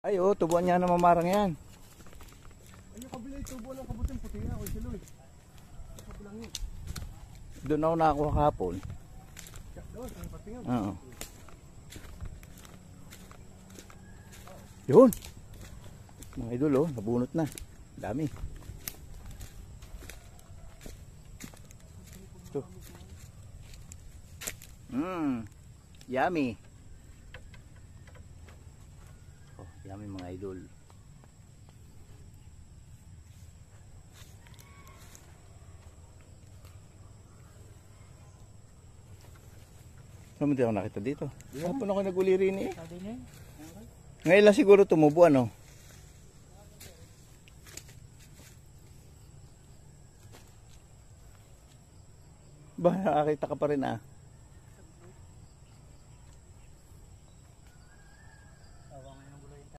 Ay, oh, tubuan niya na mamarang yan. Ay, yung kabila yung tubo ng kabuting puti nga. Huwag siloy. Kabilang yun. Doon ako nakakuha kahapon. Doon, sa patingan. Oo. Yun. Mga idol, oh, nabunot na. Dami. Ito. Yummy. Oh, yummy mga idol. Naman di ako nakita dito. Hapon ako nag-uli rin eh. Ngayon lang siguro tumubo ano. Ba, nakakita ka pa rin ah.